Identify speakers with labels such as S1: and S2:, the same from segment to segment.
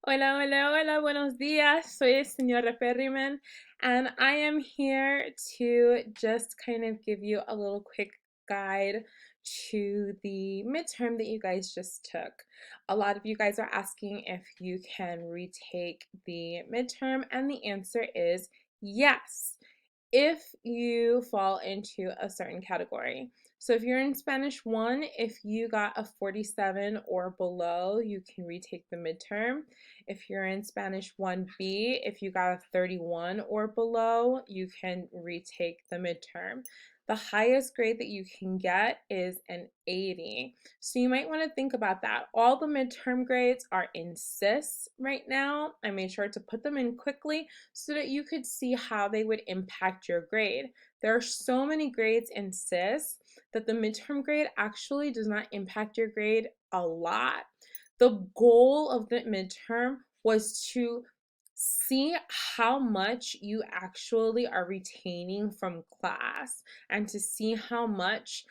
S1: Hola, hola, hola, buenos días. Soy el señora Perryman, and I am here to just kind of give you a little quick guide to the midterm that you guys just took. A lot of you guys are asking if you can retake the midterm, and the answer is yes, if you fall into a certain category. So if you're in Spanish 1, if you got a 47 or below, you can retake the midterm. If you're in Spanish 1B, if you got a 31 or below, you can retake the midterm. The highest grade that you can get is an 80. So you might want to think about that. All the midterm grades are in SIS right now. I made sure to put them in quickly so that you could see how they would impact your grade. There are so many grades in SIS that the midterm grade actually does not impact your grade a lot. The goal of the midterm was to see how much you actually are retaining from class and to see how much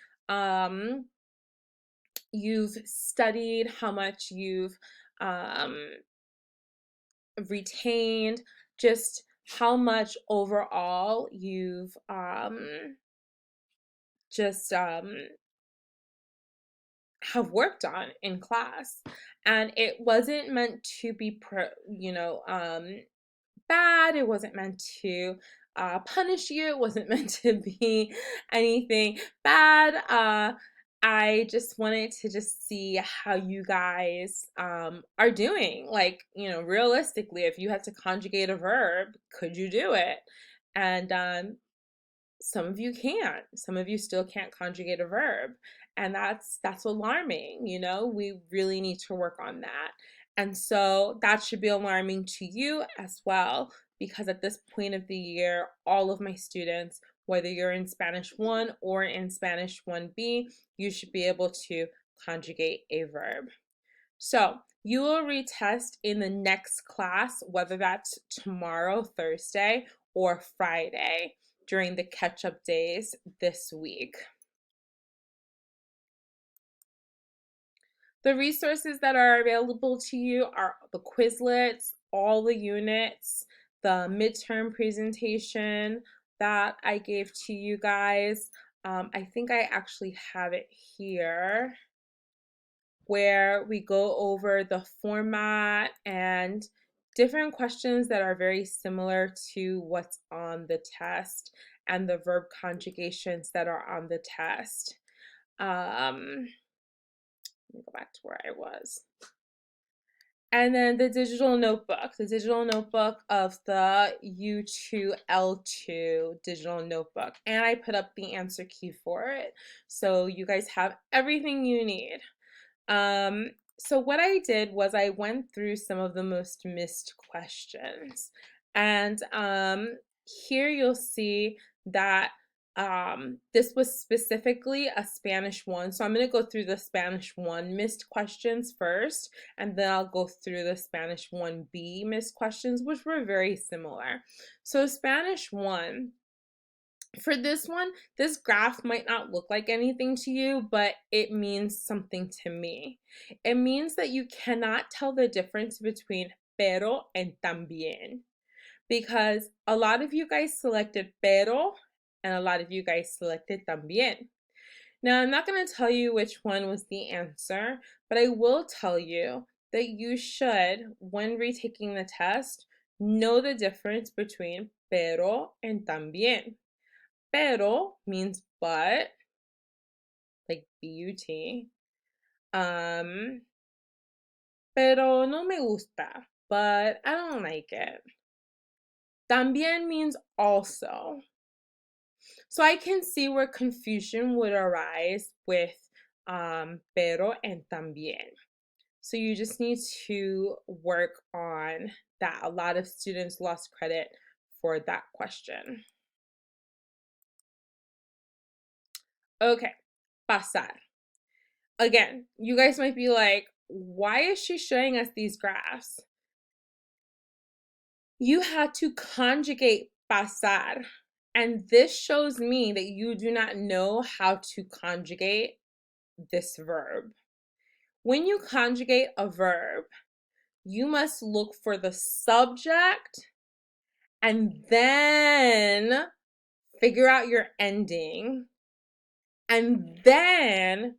S1: you've studied, how much you've retained, just how much overall you've just have worked on in class. And it wasn't meant to be bad. It wasn't meant to punish you. It wasn't meant to be anything bad. I just wanted to just see how you guys are doing. Like, realistically, if you had to conjugate a verb, could you do it? And some of you can't. Some of you still can't conjugate a verb. And that's alarming, We really need to work on that. And so that should be alarming to you as well, because at this point of the year, all of my students, whether you're in Spanish 1 or in Spanish 1B, you should be able to conjugate a verb. So you will retest in the next class, whether that's tomorrow, Thursday, or Friday during the catch-up days this week. The resources that are available to you are the Quizlets, all the units, the midterm presentation that I gave to you guys. I think I actually have it here, where we go over the format and different questions that are very similar to what's on the test and the verb conjugations that are on the test. Let me go back to where I was. And then the digital notebook of the U2L2 digital notebook. And I put up the answer key for it. So you guys have everything you need. So what I did was I went through some of the most missed questions. And here you'll see that this was specifically a Spanish 1. So I'm going to go through the Spanish 1 missed questions first, and then I'll go through the Spanish 1B missed questions, which were very similar. So Spanish 1, for this one, this graph might not look like anything to you, but it means something to me. It means that you cannot tell the difference between pero and también, because a lot of you guys selected pero and a lot of you guys selected también. Now, I'm not going to tell you which one was the answer, but I will tell you that you should, when retaking the test, know the difference between pero and también. Pero means but, like but. Pero no me gusta, but I don't like it. También means also. So I can see where confusion would arise with pero and también. So you just need to work on that. A lot of students lost credit for that question. Okay, pasar. Again, you guys might be like, why is she showing us these graphs? You had to conjugate pasar. And this shows me that you do not know how to conjugate this verb. When you conjugate a verb, you must look for the subject and then figure out your ending and then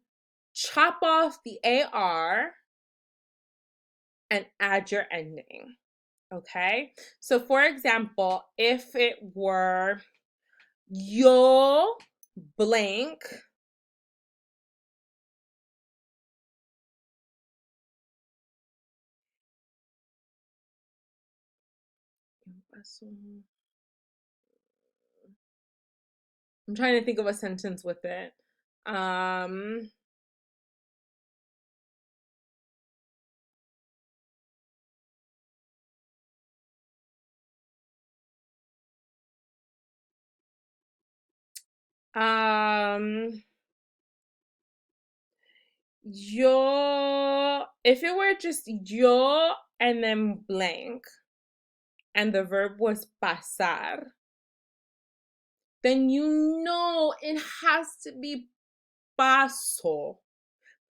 S1: chop off the AR and add your ending. Okay? So for example, if it were yo blank I'm trying to think of a sentence with it. Um, um, if it were just yo and then blank, and the verb was pasar, then you know it has to be paso,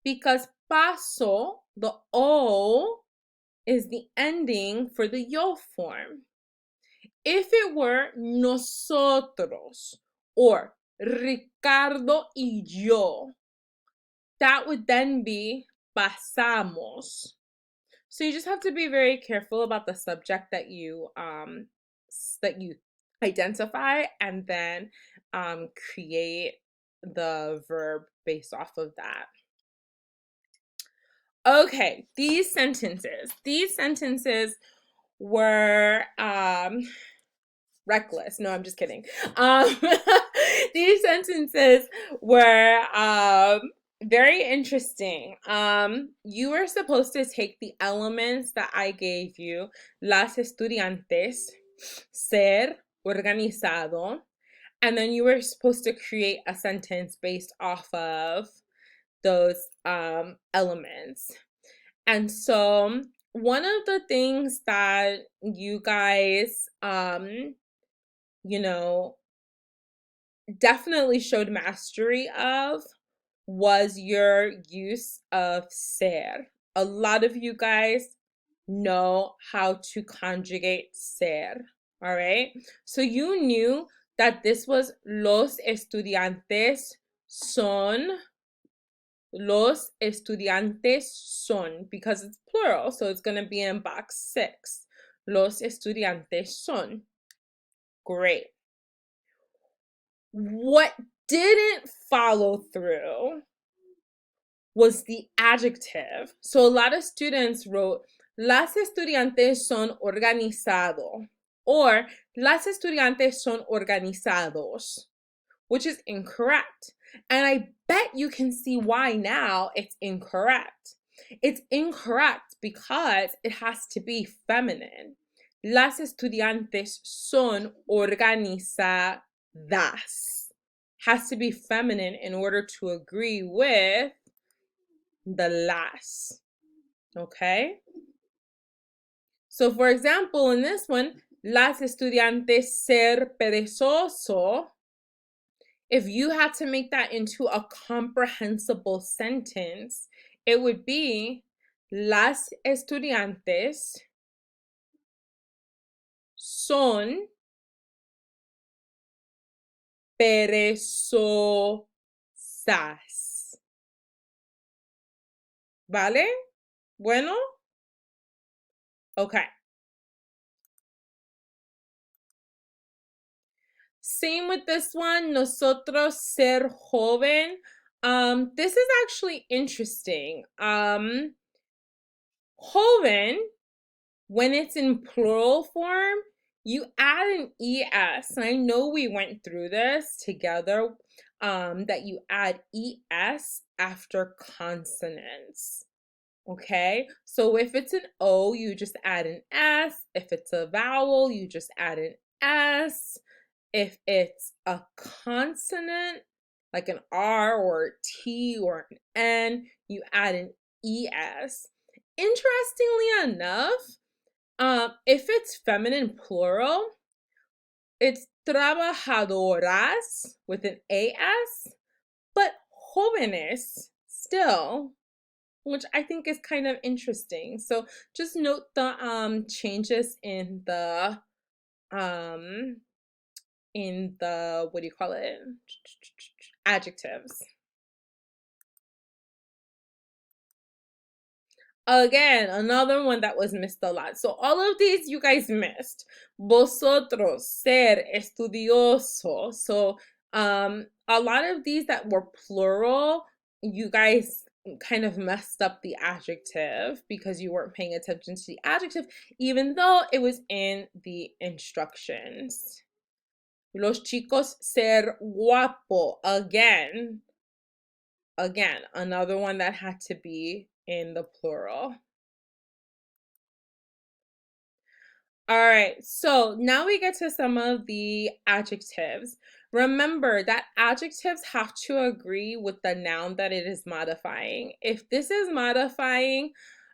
S1: because paso, the O, is the ending for the yo form. If it were nosotros or Ricardo y yo, that would then be pasamos. So you just have to be very careful about the subject that you identify, and then create the verb based off of that. Okay, these sentences were reckless. No, I'm just kidding. These sentences were very interesting. You were supposed to take the elements that I gave you, las estudiantes, ser, organizado, and then you were supposed to create a sentence based off of those elements. And so one of the things that you guys you know, definitely showed mastery of was your use of ser. A lot of you guys know how to conjugate ser, all right? So you knew that this was los estudiantes son, because it's plural, so it's going to be in box 6. Los estudiantes son. Great. What didn't follow through was the adjective. So a lot of students wrote, las estudiantes son organizado, or las estudiantes son organizados, which is incorrect. And I bet you can see why now it's incorrect. It's incorrect because it has to be feminine. Las estudiantes son organizadas. Has to be feminine in order to agree with the las. Okay? So for example, in this one, las estudiantes ser perezoso, if you had to make that into a comprehensible sentence, it would be las estudiantes son perezosas. ¿Vale? Bueno? Okay. Same with this one, nosotros ser joven. This is actually interesting. Joven, when it's in plural form, you add an ES. And I know we went through this together, that you add ES after consonants. Okay, so if it's an O, you just add an S. If it's a vowel, you just add an S. If it's a consonant, like an R or a T or an N, you add an ES. Interestingly enough, if it's feminine plural, it's trabajadoras with an AS, but jóvenes still which I think is kind of interesting. So just note the changes um in the what do you call it? Adjectives. Again, another one that was missed a lot. So all of these you guys missed. Vosotros, ser, estudioso. So a lot of these that were plural, you guys kind of messed up the adjective because you weren't paying attention to the adjective, even though it was in the instructions. Los chicos, ser guapo. Again, another one that had to be in the plural. All right, so now we get to some of the adjectives. Remember that adjectives have to agree with the noun that it is modifying. If this is modifying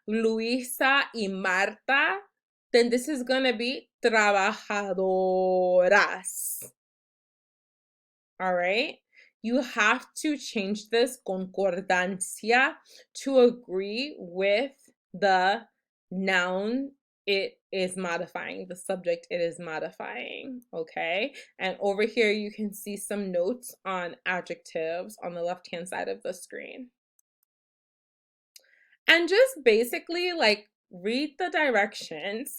S1: Luisa y Marta, then this is going to be trabajadoras. All right? You have to change this concordancia to agree with the noun it is modifying, the subject it is modifying, okay? And over here you can see some notes on adjectives on the left-hand side of the screen. And just basically like read the directions.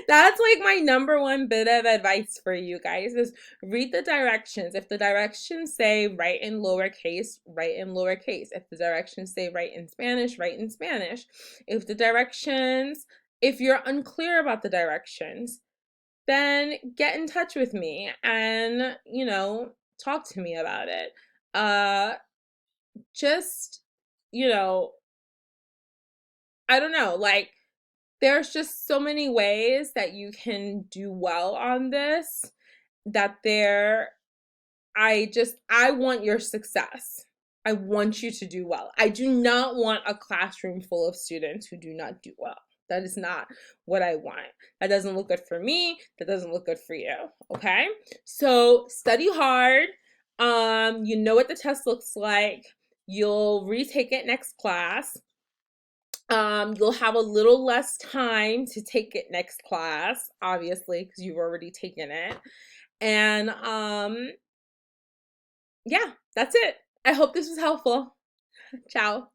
S1: That's like my number one bit of advice for you guys is read the directions. If the directions say write in lowercase, write in lowercase. If the directions say write in Spanish, write in Spanish. If you're unclear about the directions, then get in touch with me and, talk to me about it. Just, you know, I don't know, like there's just so many ways that you can do well on this that I want your success. I want you to do well. I do not want a classroom full of students who do not do well. That is not what I want. That doesn't look good for me. That doesn't look good for you. Okay? So study hard. You know what the test looks like. You'll retake it next class. You'll have a little less time to take it next class, obviously, because you've already taken it. And yeah, that's it. I hope this was helpful. Ciao.